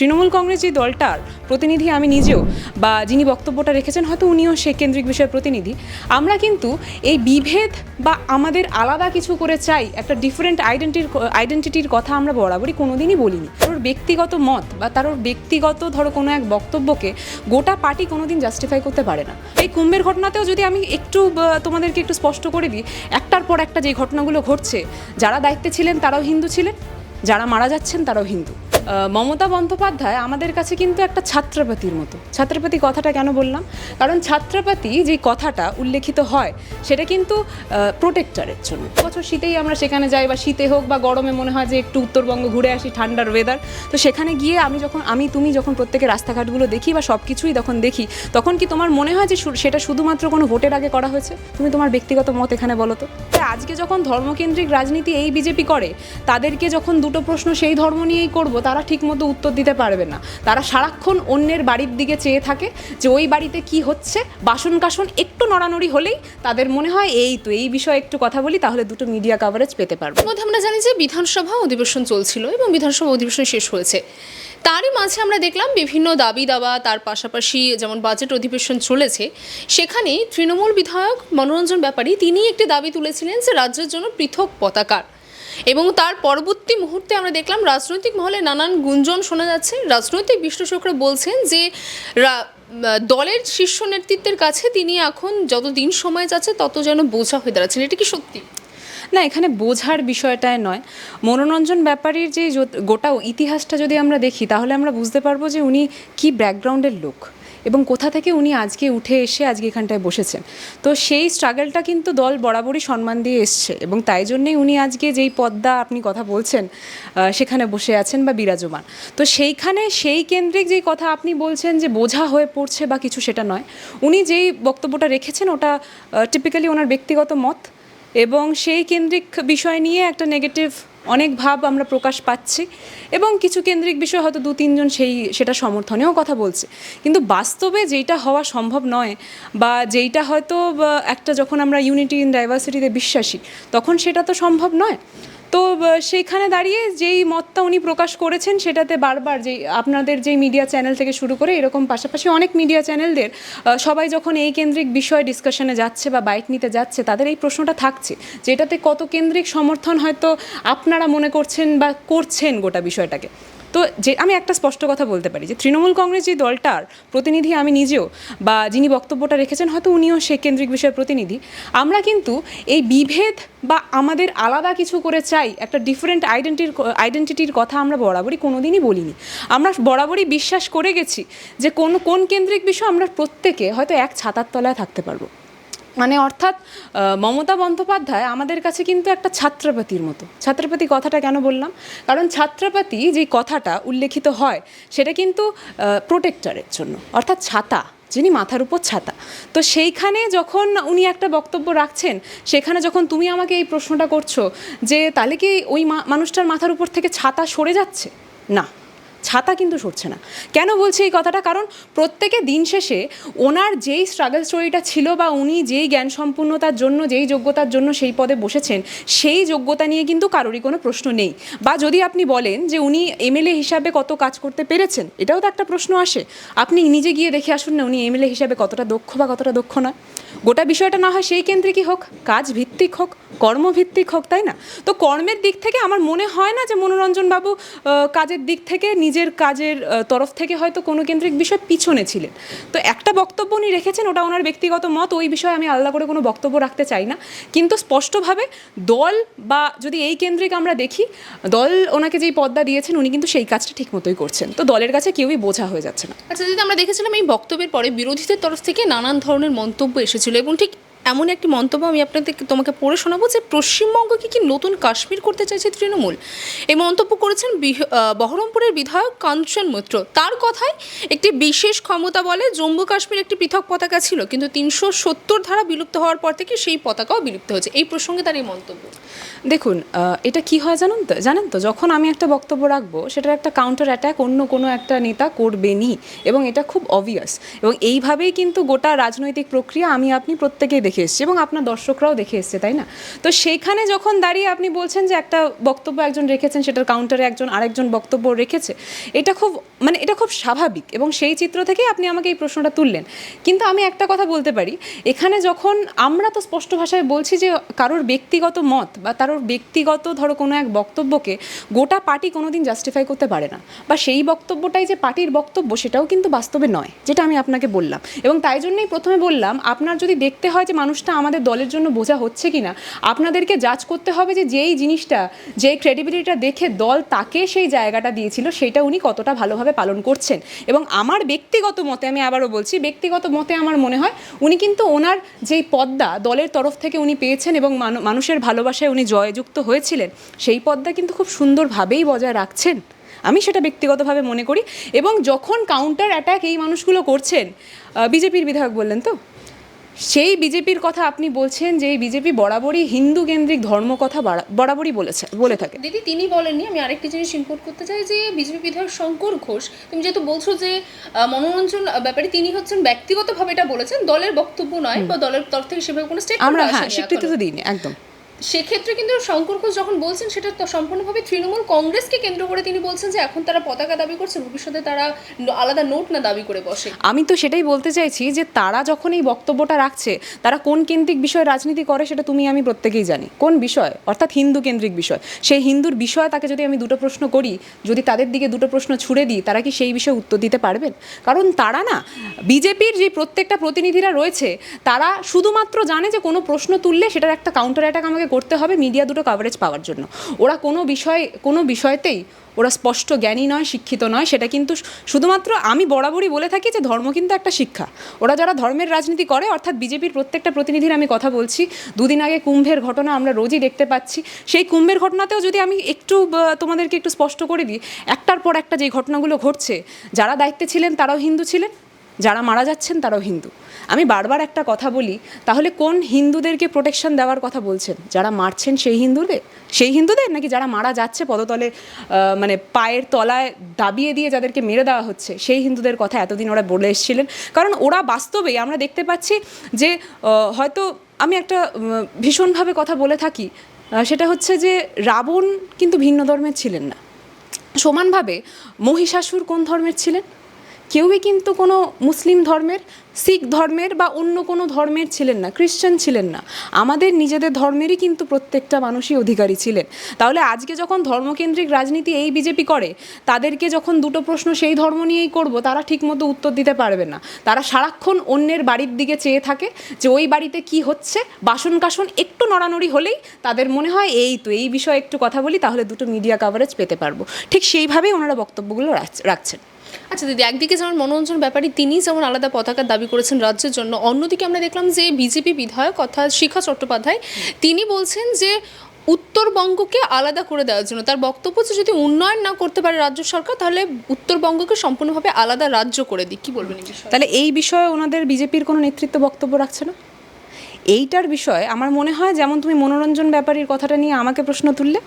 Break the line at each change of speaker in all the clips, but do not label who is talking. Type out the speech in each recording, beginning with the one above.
তৃণমূল কংগ্রেস যে দলটার প্রতিনিধি আমি নিজেও বা যিনি বক্তব্যটা রেখেছেন হয়তো উনিও সে কেন্দ্রিক বিষয়ের প্রতিনিধি। আমরা কিন্তু এই বিভেদ বা আমাদের আলাদা কিছু করে চাই একটা ডিফারেন্ট আইডেন্টিটির কথা আমরা বরাবরই কোনোদিনই বলিনি। তার ব্যক্তিগত মত বা তার ব্যক্তিগত ধরো কোনো এক বক্তব্যকে গোটা পার্টি কোনোদিন জাস্টিফাই করতে পারে না। এই কুম্ভের ঘটনাতেও যদি আমি তোমাদেরকে একটু স্পষ্ট করে দিই, একটার পর একটা যে ঘটনাগুলো ঘটছে, যারা দায়িত্বে ছিলেন তারাও হিন্দু ছিলেন, যারা মারা যাচ্ছেন তারাও হিন্দু। মমতা বন্দ্যোপাধ্যায় আমাদের কাছে কিন্তু একটা ছাত্রপাতির মতো। ছাত্রপাতি কথাটা কেন বললাম? কারণ ছাত্রপাতি যে কথাটা উল্লেখিত হয় সেটা কিন্তু প্রোটেক্টরের জন্য। বছর শীতেই আমরা সেখানে যাই, বা শীতে হোক বা গরমে মনে হয় যে একটু উত্তরবঙ্গ ঘুরে আসি, ঠান্ডার ওয়েদার। তো সেখানে গিয়ে তুমি যখন প্রত্যেকের রাস্তাঘাটগুলো দেখি বা সব কিছুই যখন দেখি, তখন কি তোমার মনে হয় যে সেটা শুধুমাত্র কোনো ভোটের আগে করা হয়েছে? তুমি তোমার ব্যক্তিগত মত এখানে বলো তো। আজকে যখন ধর্মকেন্দ্রিক রাজনীতি এই বিজেপি করে, তাদেরকে যখন দুটো প্রশ্ন সেই ধর্ম নিয়েই করবো, তারা ঠিকমতো উত্তর দিতে পারবে না। তারা সারাক্ষণ অন্যের বাড়ির দিকে চেয়ে থাকে যে ওই বাড়িতে কি হচ্ছে, বাসন কাসন একটু নড়ানড়ি হলেই তাদের মনে হয় এই বিষয়ে একটু কথা বলি, তাহলে দুটো মিডিয়া কভারেজ পেতে পারবো।
মধ্যে আমরা জানি যে বিধানসভা অধিবেশন চলছিল এবং বিধানসভা অধিবেশন শেষ হয়েছে। তারই মাঝে আমরা দেখলাম বিভিন্ন দাবি দাবা, তার পাশাপাশি যেমন বাজেট অধিবেশন চলেছে, সেখানে তৃণমূল বিধায়ক মনোরঞ্জন ব্যাপারী তিনি একটি দাবি তুলেছিলেন যে রাজ্যের জন্য পৃথক পতাকা। এবং তার পরবর্তী মুহূর্তে আমরা দেখলাম রাজনৈতিক মহলে নানান গুঞ্জন শোনা যাচ্ছে। রাজনৈতিক বিশ্লেষকরা বলছেন যে দলের শীর্ষ নেতৃত্বের কাছে তিনি এখন যত দিন সময় যাচ্ছে তত যেন বোঝা হয়ে দাঁড়াচ্ছেন। এটা কি সত্যি?
না, এখানে বোঝার বিষয়টাই নয়। মনোরঞ্জন ব্যাপারীর যে গোটা ইতিহাসটা যদি আমরা দেখি, তাহলে আমরা বুঝতে পারবো যে উনি কি ব্যাকগ্রাউন্ডের লোক এবং কোথা থেকে উনি আজকে উঠে এসে আজকে এখানটায় বসেছেন। তো সেই স্ট্রাগলটা কিন্তু দল বরাবরই সম্মান দিয়ে এসছে, এবং তাই জন্যেই উনি আজকে যেই পদ্মা আপনি কথা বলছেন সেখানে বসে আছেন বা বিরাজমান। তো সেইখানে সেই কেন্দ্রিক যেই কথা আপনি বলছেন যে বোঝা হয়ে পড়ছে বা কিছু, সেটা নয়। উনি যেই বক্তব্যটা রেখেছেন ওটা টিপিক্যালি ওনার ব্যক্তিগত মত, এবং সেই কেন্দ্রিক বিষয় নিয়ে একটা নেগেটিভ অনেক ভাব আমরা প্রকাশ পাচ্ছি, এবং কিছু কেন্দ্রিক বিষয় হয়তো দু তিনজন সেটা সমর্থনেও কথা বলছে। কিন্তু বাস্তবে যেইটা হওয়া সম্ভব নয়, বা যেইটা হয়তো একটা যখন আমরা ইউনিটি ইন ডাইভার্সিটিতে বিশ্বাসী, তখন সেটা তো সম্ভব নয়। তো সেইখানে দাঁড়িয়ে যেই মতটা উনি প্রকাশ করেছেন, সেটাতে বারবার আপনাদের যেই মিডিয়া চ্যানেল থেকে শুরু করে এরকম পাশাপাশি অনেক মিডিয়া চ্যানেলদের সবাই যখন এই কেন্দ্রিক বিষয় ডিসকাশনে যাচ্ছে বা বাইট নিতে যাচ্ছে, তাদের এই প্রশ্নটা থাকছে যেটাতে কত কেন্দ্রিক সমর্থন হয়তো আপনারা মনে করছেন বা করছেন গোটা বিষয়টাকে। তো আমি একটা স্পষ্ট কথা বলতে পারি যে তৃণমূল কংগ্রেস যে দলটার প্রতিনিধি আমি নিজেও বা যিনি বক্তব্যটা রেখেছেন হয়তো উনিও সে কেন্দ্রিক বিষয়ের প্রতিনিধি। আমরা কিন্তু এই বিভেদ বা আমাদের আলাদা কিছু করে চাই একটা ডিফারেন্ট আইডেন্টিটির কথা আমরা বরাবরই কোনোদিনই বলিনি। আমরা বরাবরই বিশ্বাস করে গেছি যে কোন কেন্দ্রিক বিষয় আমরা প্রত্যেকে হয়তো এক ছাতার তলায় থাকতে পারবো। মানে অর্থাৎ মমতা বন্দ্যোপাধ্যায় আমাদের কাছে কিন্তু একটা ছাত্রপাতির মতো। ছাত্রপাতি কথাটা কেন বললাম? কারণ ছাত্রপাতি যে কথাটা উল্লেখিত হয় সেটা কিন্তু প্রোটেক্টরের জন্য, অর্থাৎ ছাতা, যিনি মাথার উপর ছাতা। তো সেইখানে যখন উনি একটা বক্তব্য রাখছেন, সেখানে যখন তুমি আমাকে এই প্রশ্নটা করছো যে তাহলে কি ওই মানুষটার মাথার উপর থেকে ছাতা সরে যাচ্ছে? না, ছাতা কিন্তু সরছে না। কেন বলছি এই কথাটা? কারণ প্রত্যেকে দিন শেষে ওনার যেই স্ট্রাগল স্টোরিটা ছিল, বা উনি যেই জ্ঞান সম্পূর্ণতার জন্য, যেই যোগ্যতার জন্য সেই পদে বসেছেন, সেই যোগ্যতা নিয়ে কিন্তু কারোরই কোনো প্রশ্ন নেই। বা যদি আপনি বলেন যে উনি এমএলএ হিসাবে কত কাজ করতে পেরেছেন, এটাও তো একটা প্রশ্ন আসে। আপনি নিজে গিয়ে দেখে আসুন না উনি এমএলএ হিসাবে কতটা দক্ষ বা কতটা দক্ষ নয়। গোটা বিষয়টা না হয় সেই কেন্দ্রিকই হোক, কাজ ভিত্তিক হোক, কর্মভিত্তিক হোক, তাই না? তো কর্মের দিক থেকে আমার মনে হয় না যে মনোরঞ্জনবাবু কাজের দিক থেকে নিজের কাজের তরফ থেকে হয়তো কোনো কেন্দ্রিক বিষয় পিছনে ছিলেন। তো একটা বক্তব্য উনি রেখেছেন, ওটা ওনার ব্যক্তিগত মত, ওই বিষয়ে আমি আলাদা করে কোনো বক্তব্য রাখতে চাই না। কিন্তু স্পষ্টভাবে দল বা যদি এই কেন্দ্রিক আমরা দেখি, দল ওনাকে যেই পদটা দিয়েছেন উনি কিন্তু সেই কাজটা ঠিক মতোই করছেন। তো দলের কাছে কেউই বোঝা হয়ে যাচ্ছে না।
আচ্ছা, যদি আমরা দেখেছিলাম এই বক্তব্যের পরে বিরোধীদের তরফ থেকে নানান ধরনের মন্তব্য এসেছিল, এবং ঠিক এমন একটি মন্তব্য আমি তোমাকে পড়ে শোনাবো যে পশ্চিমবঙ্গকে কি নতুন কাশ্মীর করতে চাইছে তৃণমূল। এই মন্তব্য করেছেন বহরমপুরের বিধায়ক কাঞ্চন মৈত্র। তার কথায় একটি বিশেষ ক্ষমতা বলে জম্মু কাশ্মীর একটি পৃথক পতাকা ছিল, কিন্তু 370 ধারা বিলুপ্ত হওয়ার পর থেকে সেই পতাকাও বিলুপ্ত হয়েছে। এই প্রসঙ্গে তার এই মন্তব্য।
দেখুন, এটা কি হয় জানেন তো যখন আমি একটা বক্তব্য রাখবো সেটার একটা কাউন্টার অ্যাটাক অন্য কোনো একটা নেতা করবেনই, এবং এটা খুব অবভিয়াস। এবং এইভাবেই কিন্তু গোটা রাজনৈতিক প্রক্রিয়া আমি আপনি প্রত্যেকেই দেখে এসেছি এবং আপনার দর্শকরাও দেখে এসছে, তাই না? তো সেইখানে যখন দাঁড়িয়ে আপনি বলছেন যে একটা বক্তব্য একজন রেখেছেন, সেটার কাউন্টারে আরেকজন বক্তব্য রেখেছে, এটা খুব স্বাভাবিক, এবং সেই চিত্র থেকেই আপনি আমাকে এই প্রশ্নটা তুললেন। কিন্তু আমি একটা কথা বলতে পারি, এখানে যখন আমরা তো স্পষ্ট ভাষায় বলছি যে কারোর ব্যক্তিগত মত বা কারোর ব্যক্তিগত ধরো কোনো এক বক্তব্যকে গোটা পার্টি কোনোদিন জাস্টিফাই করতে পারে না, বা সেই বক্তব্যটাই যে পার্টির বক্তব্য সেটাও কিন্তু বাস্তবে নয়, যেটা আমি আপনাকে বললাম। এবং তাই জন্যই প্রথমে বললাম, আপনার যদি দেখতে হয় যে মানুষটা আমাদের দলের জন্য বোঝা হচ্ছে কিনা, আপনাদেরকে জাজ করতে হবে যে যেই জিনিসটা, যেই ক্রেডিবিলিটিটা দেখে দল তাকে সেই জায়গাটা দিয়েছিল, সেটা উনি কতটা ভালোভাবে পালন করছেন। এবং আমার ব্যক্তিগত মতে, আমি আবারও বলছি, ব্যক্তিগত মতে আমার মনে হয় উনি কিন্তু ওনার যেই পদ্মা দলের তরফ থেকে উনি পেয়েছেন এবং মানুষের ভালোবাসায় উনি জয়যুক্ত হয়েছিলেন, সেই পদ্মা কিন্তু খুব সুন্দরভাবেই বজায় রাখছেন, আমি সেটা ব্যক্তিগতভাবে মনে করি। এবং যখন কাউন্টার অ্যাটাক এই মানুষগুলো করছেন, বিজেপির বিধায়ক বললেন তো, সেই বিজেপির কথা আপনি বলছেন যে এই বিজেপি বরাবরই হিন্দু কেন্দ্রিক ধর্ম কথা বরাবরই বলে থাকে।
দিদি তিনি বলেননি, আমি আরেকটি জিনিস ইম্পোর্ট করতে চাই যে বিজেপি বিধায়ক শঙ্কর ঘোষ, তুমি যেহেতু বলছো যে মনোরঞ্জন ব্যাপারে তিনি হচ্ছেন ব্যক্তিগতভাবে এটা বলেছেন, দলের বক্তব্য নয় বা দলের তরফ থেকে সেভাবে কোনো স্টেটমেন্ট
আমরা
আসেনি
স্বীকৃতি
এখনো।
তো দিইনি একদম।
সেক্ষেত্রে কিন্তু শঙ্কর ঘোষ যখন বলছেন সেটা তো সম্পূর্ণভাবে তৃণমূল কংগ্রেসকে কেন্দ্র করে তিনি বলছেন যে এখন তারা পতাকা দাবি করছে, ভবিষ্যতে তারা আলাদা নোট না দাবি করে বসে।
আমি তো সেটাই বলতে চাইছি যে তারা যখন এই বক্তব্যটা রাখছে, তারা কোন কেন্দ্রিক বিষয়ে রাজনীতি করে সেটা তুমি আমি প্রত্যেকেই জানি। কোন বিষয়? অর্থাৎ হিন্দু কেন্দ্রিক বিষয়। সেই হিন্দুর বিষয়ে তাকে যদি আমি দুটো প্রশ্ন করি, যদি তাদের দিকে দুটো প্রশ্ন ছুড়ে দিই, তারা কি সেই বিষয়ে উত্তর দিতে পারবেন? কারণ তারা না, বিজেপির যে প্রত্যেকটা প্রতিনিধিরা রয়েছে, তারা শুধুমাত্র জানে যে কোনো প্রশ্ন তুললে সেটার একটা কাউন্টার অ্যাটাক আমাকে করতে হবে মিডিয়া দুটো কভারেজ পাওয়ার জন্য। ওরা কোনো বিষয়তেই ওরা স্পষ্ট জ্ঞানী নয়, শিক্ষিত নয়। সেটা কিন্তু শুধুমাত্র, আমি বরাবরই বলে থাকি যে ধর্ম কিন্তু একটা শিক্ষা। ওরা যারা ধর্মের রাজনীতি করে, অর্থাৎ বিজেপির প্রত্যেকটা প্রতিনিধির আমি কথা বলছি, দুদিন আগে কুম্ভের ঘটনা আমরা রোজই দেখতে পাচ্ছি। সেই কুম্ভের ঘটনাতেও যদি আমি তোমাদেরকে একটু স্পষ্ট করে দিই, একটার পর একটা যে ঘটনাগুলো ঘটছে, যারা দায়িত্বে ছিলেন তারাও হিন্দু ছিলেন, যারা মারা যাচ্ছেন তারাও হিন্দু। আমি বারবার একটা কথা বলি, তাহলে কোন হিন্দুদেরকে প্রোটেকশন দেওয়ার কথা বলছেন? যারা মারছেন সেই হিন্দুদের নাকি যারা মারা যাচ্ছে পদতলে, মানে পায়ের তলায় দাবিয়ে দিয়ে যাদেরকে মেরে দেওয়া হচ্ছে, সেই হিন্দুদের কথা এতদিন ওরা বলে এসেছিলেন? কারণ ওরা বাস্তবেই আমরা দেখতে পাচ্ছি যে হয়তো আমি একটা ভীষণভাবে কথা বলে থাকি, সেটা হচ্ছে যে রাবণ কিন্তু ভিন্ন ধর্মের ছিলেন না। সমানভাবে মহিষাসুর কোন ধর্মের ছিলেন? কেউই কিন্তু কোনো মুসলিম ধর্মের, শিখ ধর্মের বা অন্য কোনো ধর্মের ছিলেন না, খ্রিশ্চান ছিলেন না। আমাদের নিজেদের ধর্মেরই কিন্তু প্রত্যেকটা মানুষই অধিকারী ছিলেন। তাহলে আজকে যখন ধর্মকেন্দ্রিক রাজনীতি এই বিজেপি করে, তাদেরকে যখন দুটো প্রশ্ন সেই ধর্ম নিয়েই করব, তারা ঠিকমতো উত্তর দিতে পারবে না। তারা সারাক্ষণ অন্যের বাড়ির দিকে চেয়ে থাকে যে ওই বাড়িতে কি হচ্ছে, বাসন কাসন একটু নড়ানড়ি হলেই তাদের মনে হয় এই বিষয়ে একটু কথা বলি, তাহলে দুটো মিডিয়া কভারেজ পেতে পারবো। ঠিক সেইভাবেই ওনারা বক্তব্যগুলো রাখছেন।
আচ্ছা দিদি, একদিকে যেমন মনোরঞ্জন ব্যাপারী তিনি যেমন আলাদা পতাকার দাবি করেছেন রাজ্যের জন্য, অন্যদিকে আমরা দেখলাম যে বিজেপি বিধায়ক অর্থাৎ শিখা চট্টোপাধ্যায় তিনি বলছেন যে উত্তরবঙ্গকে আলাদা করে দেওয়ার জন্য, তার বক্তব্য যে যদি উন্নয়ন না করতে পারে রাজ্য সরকার, তাহলে উত্তরবঙ্গকে সম্পূর্ণভাবে আলাদা রাজ্য করে দিই। কি বলবেন এই বিষয়ে?
তাহলে এই বিষয়ে ওনাদের বিজেপির কোনো নেতৃত্ব বক্তব্য রাখছে না? এইটার বিষয়ে আমার মনে হয়, যেমন তুমি মনোরঞ্জন ব্যাপারীর কথাটা নিয়ে আমাকে প্রশ্ন তুললে,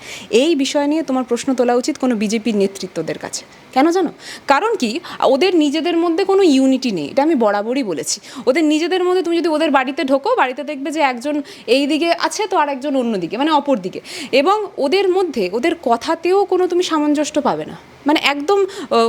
এই বিষয় নিয়ে তোমার প্রশ্ন তোলা উচিত কোনো বিজেপির নেতৃত্বদের কাছে। কেন জানো? কারণ কি, ওদের নিজেদের মধ্যে কোনো ইউনিটি নেই, এটা আমি বরাবরই বলেছি। ওদের নিজেদের মধ্যে, তুমি যদি ওদের বাড়িতে ঢোকো, বাড়িতে দেখবে যে একজন এই দিকে আছে তো আর একজন অন্য দিকে, মানে অপর দিকে। এবং ওদের মধ্যে, ওদের কথাতেও কোনো তুমি সামঞ্জস্য পাবে না। মানে একদম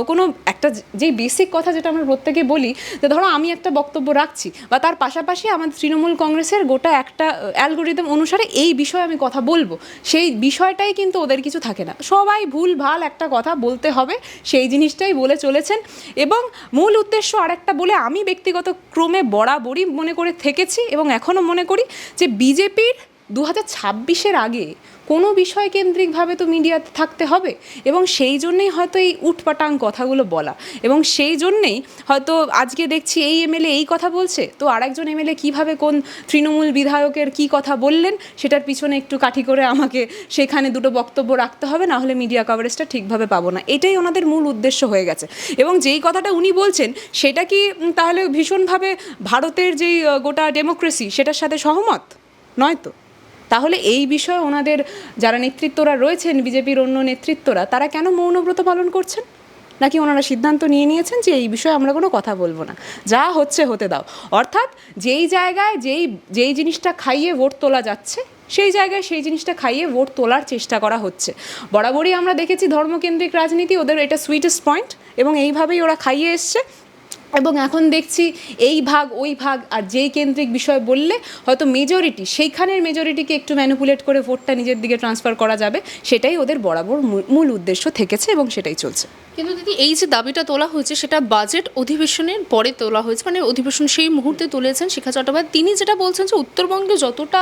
কোনো একটা যেই বেসিক কথা যেটা আমরা প্রত্যেকে বলি, যে ধরো আমি একটা বক্তব্য রাখছি, বা তার পাশাপাশি আমাদের তৃণমূল কংগ্রেসের গোটা একটা অ্যালগোরিদম অনুসারে এই বিষয়ে আমি কথা বলবো, সেই বিষয়টাই কিন্তু ওদের কিছু থাকে না। সবাই ভুল ভাল একটা কথা বলতে হবে, সেই জিনিসটাই বলে চলেছেন। এবং মূল উদ্দেশ্য আরেকটা বলে আমি ব্যক্তিগত ক্রমে বরাবরই মনে করে থেকেছি এবং এখনও মনে করি যে বিজেপির 2026-এর আগে কোনো বিষয় কেন্দ্রিকভাবে তো মিডিয়াতে থাকতে হবে, এবং সেই জন্যেই হয়তো এই উটপাটাং কথাগুলো বলা, এবং সেই জন্যেই হয়তো আজকে দেখছি এই এমএলএ এই কথা বলছে, তো আরেকজন এমএলএ কীভাবে কোন তৃণমূল বিধায়কের কী কথা বললেন সেটার পিছনে একটু কাঠি করে আমাকে সেখানে দুটো বক্তব্য রাখতে হবে, না হলে মিডিয়া কভারেজটা ঠিকভাবে পাবো না। এটাই ওনাদের মূল উদ্দেশ্য হয়ে গেছে। এবং যেই কথাটা উনি বলছেন সেটা কি তাহলে ভীষণভাবে ভারতের যেই গোটা ডেমোক্রেসি সেটার সাথে সহমত নয় তো? তাহলে এই বিষয়ে ওনাদের যারা নেতৃত্বরা রয়েছেন, বিজেপির অন্য নেতৃত্বরা, তারা কেন মৌনব্রত পালন করছেন? নাকি ওনারা সিদ্ধান্ত নিয়ে নিয়েছেন যে এই বিষয়ে আমরা কোনো কথা বলবো না, যা হচ্ছে হতে দাও? অর্থাৎ যেই জায়গায় যেই জিনিসটা খাইয়ে ভোট তোলা যাচ্ছে, সেই জায়গায় সেই জিনিসটা খাইয়ে ভোট তোলার চেষ্টা করা হচ্ছে। বরাবরই আমরা দেখেছি ধর্মকেন্দ্রিক রাজনীতি ওদের এটা সুইটেস্ট পয়েন্ট, এবং এইভাবেই ওরা খাইয়ে এসছে। এবং এখন দেখছি এই ভাগ ওই ভাগ, আর যেই কেন্দ্রিক বিষয় বললে হয়তো মেজরিটি, সেইখানের মেজরিটিকে একটু ম্যানিপুলেট করে ভোটটা নিজের দিকে ট্রান্সফার করা যাবে, সেটাই ওদের বরাবর মূল উদ্দেশ্য থেকেছে এবং সেটাই চলছে।
কিন্তু দিদি, এই যে দাবিটা তোলা হয়েছে সেটা বাজেট অধিবেশনের পরে তোলা হয়েছে, মানে অধিবেশন সেই মুহূর্তে তুলেছেন শিখা চট্টোপাধ্যায়। তিনি যেটা বলছেন যে উত্তরবঙ্গে যতটা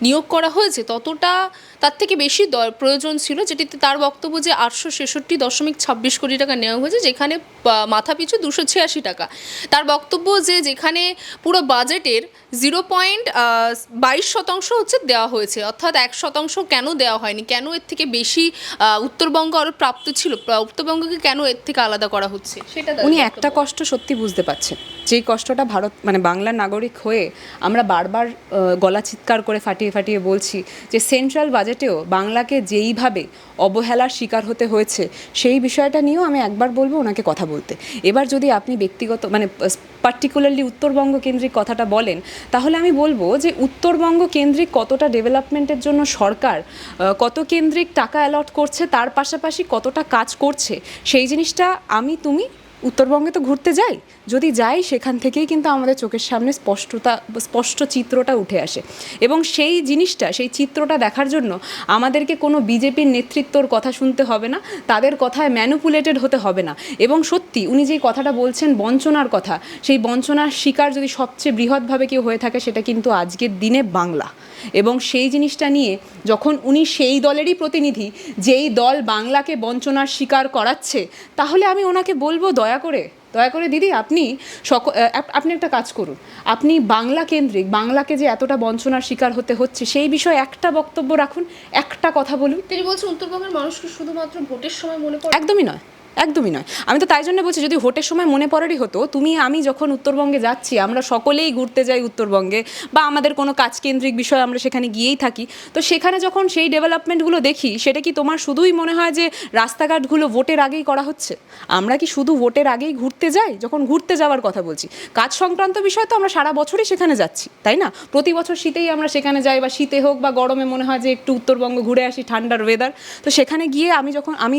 নিয়োগ করা হয়েছে ততটা তার থেকে বেশি প্রয়োজন ছিল, যেটিতে তার বক্তব্য যে 866.26 কোটি টাকা নেওয়া হয়েছে, যেখানে মাথাপিছু 286 টাকা। তার বক্তব্য যে যেখানে পুরো বাজেটের 0.22% হচ্ছে দেওয়া হয়েছে, অর্থাৎ 1% কেন দেওয়া হয়নি, কেন এর থেকে বেশি উত্তরবঙ্গ আরও প্রাপ্ত ছিল, উত্তরবঙ্গকে কেন এর থেকে আলাদা করা হচ্ছে, সেটা
উনি একটা কষ্ট সত্যি বুঝতে পারছেন, যেই কষ্টটা ভারত মানে বাংলার নাগরিক হয়ে আমরা বারবার গলা চিৎকার করে ফাটিয়ে ফাটিয়ে বলছি যে সেন্ট্রাল বাজেটেও বাংলাকে যেইভাবে অবহেলার শিকার হতে হয়েছে, সেই বিষয়টা নিয়েও আমি একবার বলবো ওনাকে কথা বলতে। এবার যদি আপনি ব্যক্তিগত মানে পার্টিকুলারলি উত্তরবঙ্গ কেন্দ্রিক কথাটা বলেন, তাহলে আমি বলবো যে উত্তরবঙ্গ কেন্দ্রিক কতটা ডেভেলপমেন্টের জন্য সরকার কত কেন্দ্রিক টাকা অ্যালট করছে, তার পাশাপাশি কতটা কাজ করছে, সেই জিনিসটা তুমি উত্তরবঙ্গে তো ঘুরতে যাই, যদি যাই সেখান থেকেই কিন্তু আমাদের চোখের সামনে স্পষ্ট চিত্রটা উঠে আসে। এবং সেই জিনিসটা, সেই চিত্রটা দেখার জন্য আমাদেরকে কোনো বিজেপির নেতৃত্বর কথা শুনতে হবে না, তাদের কথায় ম্যানিপুলেটেড হতে হবে না। এবং সত্যি উনি যেই কথাটা বলছেন বঞ্চনার কথা, সেই বঞ্চনার শিকার যদি সবচেয়ে বৃহৎভাবে কেউ হয়ে থাকে, সেটা কিন্তু আজকের দিনে বাংলা। এবং সেই জিনিসটা নিয়ে যখন উনি সেই দলেরই প্রতিনিধি, যেই দল বাংলাকে বঞ্চনার শিকার করাচ্ছে, তাহলে আমি ওনাকে বলবো দয়া করে দিদি আপনি একটা কাজ করুন, আপনি বাংলা কেন্দ্রিক, বাংলাকে যে এতটা বঞ্চনার শিকার হতে হচ্ছে সেই বিষয়ে একটা বক্তব্য রাখুন, একটা কথা বলুন।
তিনি বলছেন উত্তরবঙ্গের মানুষকে শুধুমাত্র ভোটের সময় মনে পড়ে।
একদমই নয়। আমি তো তাই জন্য বলছি, যদি ভোটের সময় মনে পড়ারই হতো, আমি যখন উত্তরবঙ্গে যাচ্ছি, আমরা সকলেই ঘুরতে যাই উত্তরবঙ্গে, বা আমাদের কোনো কাজকেন্দ্রিক বিষয় আমরা সেখানে গিয়েই থাকি, তো সেখানে যখন সেই ডেভেলপমেন্টগুলো দেখি, সেটা কি তোমার শুধুই মনে হয় যে রাস্তাঘাটগুলো ভোটের আগেই করা হচ্ছে? আমরা কি শুধু ভোটের আগেই ঘুরতে যাই? যখন ঘুরতে যাওয়ার কথা বলছি, কাজ সংক্রান্ত বিষয় তো আমরা সারা বছরই সেখানে যাচ্ছি, তাই না? প্রতি বছর শীতেই আমরা সেখানে যাই, বা শীতে হোক বা গরমে মনে হয় যে একটু উত্তরবঙ্গ ঘুরে আসি, ঠান্ডার ওয়েদার। তো সেখানে গিয়ে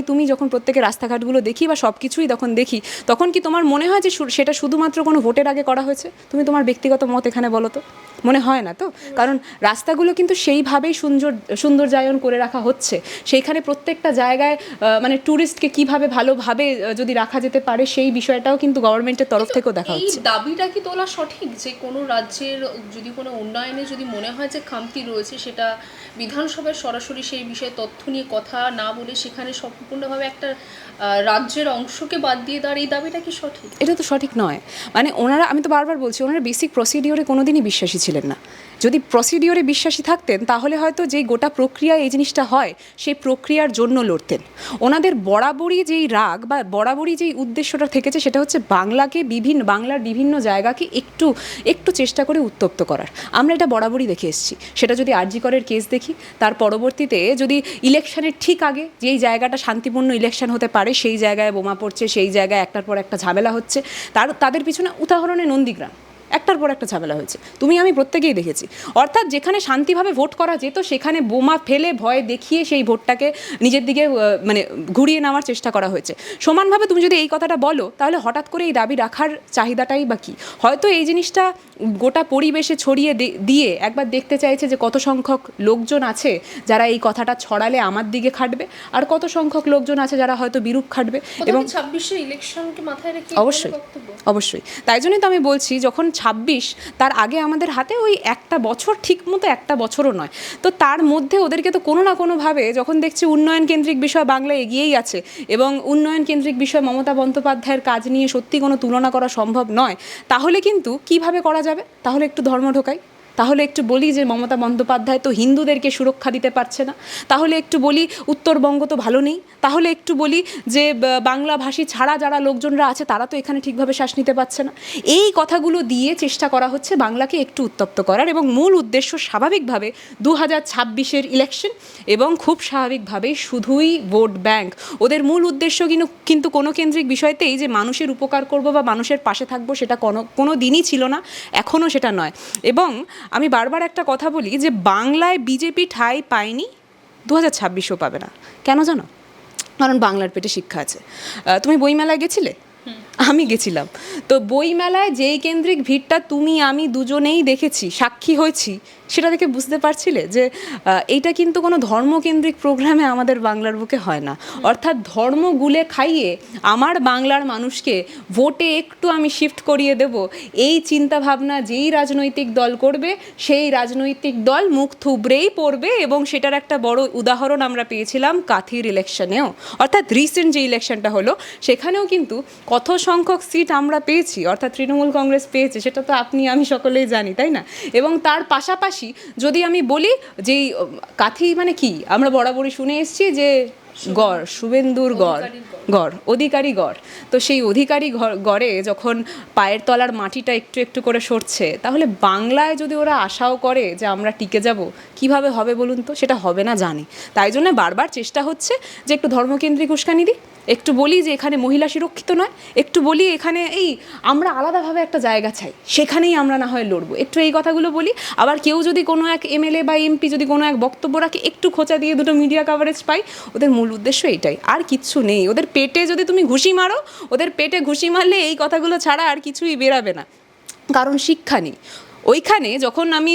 তুমি যখন প্রত্যেকে রাস্তাঘাটগুলো দেখি বা সব কিছুই যখন দেখি, তখন কি তোমার মনে হয় যে সেটা শুধুমাত্র কোনো ভোটের আগে করা হয়েছে? তুমি তোমার ব্যক্তিগত মত এখানে বলো তো। মনে হয় না তো, কারণ রাস্তাগুলো কিন্তু সেইভাবেই সৌন্দর্যায়ন করে রাখা হচ্ছে। সেইখানে প্রত্যেকটা জায়গায় মানে ট্যুরিস্টকে কীভাবে ভালোভাবে যদি রাখা যেতে পারে, সেই বিষয়টাও কিন্তু গভর্নমেন্টের তরফ থেকেও দেখা হচ্ছে।
এই দাবিটা কি তোলা সঠিক যে কোনো রাজ্যের যদি কোনো উন্নয়নে যদি মনে হয় যে খামতি রয়েছে, সেটা বিধানসভায় সরাসরি সেই বিষয়ে তথ্য নিয়ে কথা না বলে সেখানে সম্পূর্ণভাবে একটা রাজ্যের অংশকে বাদ দিয়ে দেওয়ার এই দাবিটা কি সঠিক?
এটা তো সঠিক নয়। মানে আমি তো বারবার বলছি, ওনারা বেসিক প্রসিডিওরে কোনোদিনই বিশ্বাসী ছিলেন না। যদি প্রসিডিওরে বিশ্বাসী থাকতেন, তাহলে হয়তো যেই গোটা প্রক্রিয়া এই জিনিসটা হয়, সেই প্রক্রিয়ার জন্য লড়তেন। ওনাদের বরাবরই যেই রাগ বা বরাবরই যেই উদ্দেশ্যটা থেকেছে, সেটা হচ্ছে বাংলার বিভিন্ন জায়গাকে একটু চেষ্টা করে উত্তপ্ত করার। আমরা এটা বরাবরই দেখে এসেছি। সেটা যদি আরজি করের কেস দেখি, তার পরবর্তীতে যদি ইলেকশনের ঠিক আগে যেই জায়গাটা শান্তিপূর্ণ ইলেকশন হতে পারে, সেই জায়গায় বোমা পড়ছে, সেই জায়গায় একটার পর একটা ঝামেলা হচ্ছে, তাদের পিছনে উদাহরণে নন্দীগ্রাম একটার পর একটা ঝামেলা হয়েছে, আমি প্রত্যেকেই দেখেছি। অর্থাৎ যেখানে শান্তিভাবে ভোট করা যেত, সেখানে বোমা ফেলে ভয় দেখিয়ে সেই ভোটটাকে নিজের দিকে মানে ঘুরিয়ে নেওয়ার চেষ্টা করা হয়েছে। সমানভাবে তুমি যদি এই কথাটা বলো, তাহলে হঠাৎ করে এই দাবি রাখার চাহিদাটাই বা কী? হয়তো এই জিনিসটা গোটা পরিবেশে ছড়িয়ে দিয়ে একবার দেখতে চাইছে যে কত সংখ্যক লোকজন আছে যারা এই কথাটা ছড়ালে আমার দিকে খাটবে, আর কত সংখ্যক লোকজন আছে যারা হয়তো বিরূপ খাটবে।
এবং 26 ইলেকশনকে মাথায় রেখে
অবশ্যই তাই জন্যই তো আমি বলছি, যখন 26 তার আগে আমাদের হাতে ওই একটা বছর, ঠিক মতো একটা বছরও নয়, তো তার মধ্যে ওদেরকে তো কোনো না কোনোভাবে, যখন দেখছি উন্নয়ন কেন্দ্রিক বিষয় বাংলা এগিয়েই আছে এবং উন্নয়ন কেন্দ্রিক বিষয় মমতা বন্দ্যোপাধ্যায়ের কাজ নিয়ে সত্যি কোনো তুলনা করা সম্ভব নয়, তাহলে কিন্তু কিভাবে করা যাবে? তাহলে একটু ধর্ম ঢোকাই, তাহলে একটু বলি যে মমতা বন্দ্যোপাধ্যায় তো হিন্দুদেরকে সুরক্ষা দিতে পারছে না, তাহলে একটু বলি উত্তরবঙ্গ তো ভালো নেই, তাহলে একটু বলি যে বাংলাভাষী ছাড়া যারা লোকজনরা আছে তারা তো এখানে ঠিকভাবে শ্বাস নিতে পারছে না। এই কথাগুলো দিয়ে চেষ্টা করা হচ্ছে বাংলাকে একটু উত্তপ্ত করার, এবং মূল উদ্দেশ্য স্বাভাবিকভাবে 2026-এর ইলেকশন, এবং খুব স্বাভাবিকভাবেই শুধুই ভোট ব্যাংক। ওদের মূল উদ্দেশ্য কিন্তু কোনো কেন্দ্রিক বিষয়তেই যে মানুষের উপকার করব বা মানুষের পাশে থাকবো সেটা কোনো দিনই ছিল না, এখনও সেটা নয়। এবং আমি বারবার একটা কথা বলি যে বাংলায় বিজেপি ঠাঁই পায়নি, 2026-ও পাবে না। কেন জানো? কারণ বাংলার পেটে শিক্ষা আছে। তুমি বইমেলায় গেছিলে? আমি গেছিলাম। তো বইমেলায় যেই কেন্দ্রিক ভিড়টা তুমি আমি দুজনেই দেখেছি, সাক্ষী হয়েছি, সেটা দেখে বুঝতে পারছিলে যে এইটা কিন্তু কোনো ধর্মকেন্দ্রিক প্রোগ্রামে আমাদের বাংলার বুকে হয় না। অর্থাৎ ধর্মগুলে খাইয়ে আমার বাংলার মানুষকে ভোটে একটু আমি শিফট করিয়ে দেব, এই চিন্তাভাবনা যেই রাজনৈতিক দল করবে সেই রাজনৈতিক দল মুখ থুবড়েই পড়বে। এবং সেটার একটা বড় উদাহরণ আমরা পেয়েছিলাম কাথির ইলেকশনেও, অর্থাৎ রিসেন্ট যে ইলেকশনটা হলো সেখানেও কিন্তু কত সংখ্যক সিট আমরা পেয়েছি, অর্থাৎ তৃণমূল কংগ্রেস পেয়েছে, সেটা তো আপনি আমি সকলেই জানি, তাই না? এবং তার পাশাপাশি যদি আমি বলি যে কাথি মানে কি, আমরা বরাবরই শুনে এসেছি যে গড়, শুভেন্দুর গড়, অধিকারী গড়। তো সেই অধিকারী গড়ে যখন পায়ের তলার মাটিটা একটু একটু করে সরছে, তাহলে বাংলায় যদি ওরা আশাও করে যে আমরা টিকে যাব, কিভাবে হবে বলুন তো? সেটা হবে না জানি। তাই জন্য বারবার চেষ্টা হচ্ছে যে একটু ধর্মকেন্দ্রিক উস্কানি দিই, একটু বলি যে এখানে মহিলা সুরক্ষিত নয়, একটু বলি এখানে এই আমরা আলাদাভাবে একটা জায়গা চাই, সেখানেই আমরা না হয় লড়বো, একটু এই কথাগুলো বলি। আবার কেউ যদি কোনো এক এমএলএ বা এমপি যদি কোনো এক বক্তব্য রাখে, একটু খোঁচা দিয়ে দুটো মিডিয়া কভারেজ পাই। ওদের মূল উদ্দেশ্য এইটাই, আর কিচ্ছু নেই। ওদের পেটে যদি তুমি ঘুষি মারো, ওদের পেটে ঘুষি মারলে এই কথাগুলো ছাড়া আর কিছুই বেরাবে না, কারণ শিক্ষা নেই। ওইখানে যখন আমি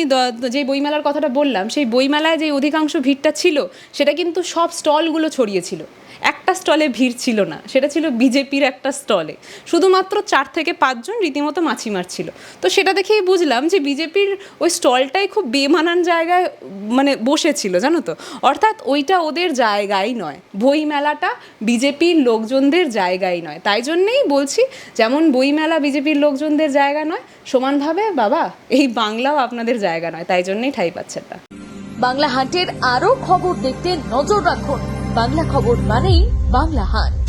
যে বইমেলার কথাটা বললাম, সেই বইমেলায় যে অধিকাংশ ভিড়টা ছিল সেটা কিন্তু সব স্টলগুলো ছড়িয়েছিল, একটা স্টলে ভিড় ছিল না, সেটা ছিল বিজেপির একটা স্টলে, শুধুমাত্র 4 থেকে 5 জন রীতিমতো মাছি মারছিল। তো সেটা দেখেই বুঝলাম যে বিজেপির ওই স্টলটাই খুব বেমানান জায়গায় মানে বসেছিল, জানো তো। অর্থাৎ ওইটা ওদের জায়গাই নয়, বইমেলাটা বিজেপির লোকজনদের জায়গাই নয়। তাই জন্যেই বলছি, যেমন বইমেলা বিজেপির লোকজনদের জায়গা নয়, সমানভাবে বাবা এই বাংলাও আপনাদের জায়গা নয়, তাই জন্যেই ঠাঁই পাচ্ছে না।
বাংলা হাটের আরো খবর দেখতে নজর রাখুন। বাংলা খবর মানেই বাংলা হাট।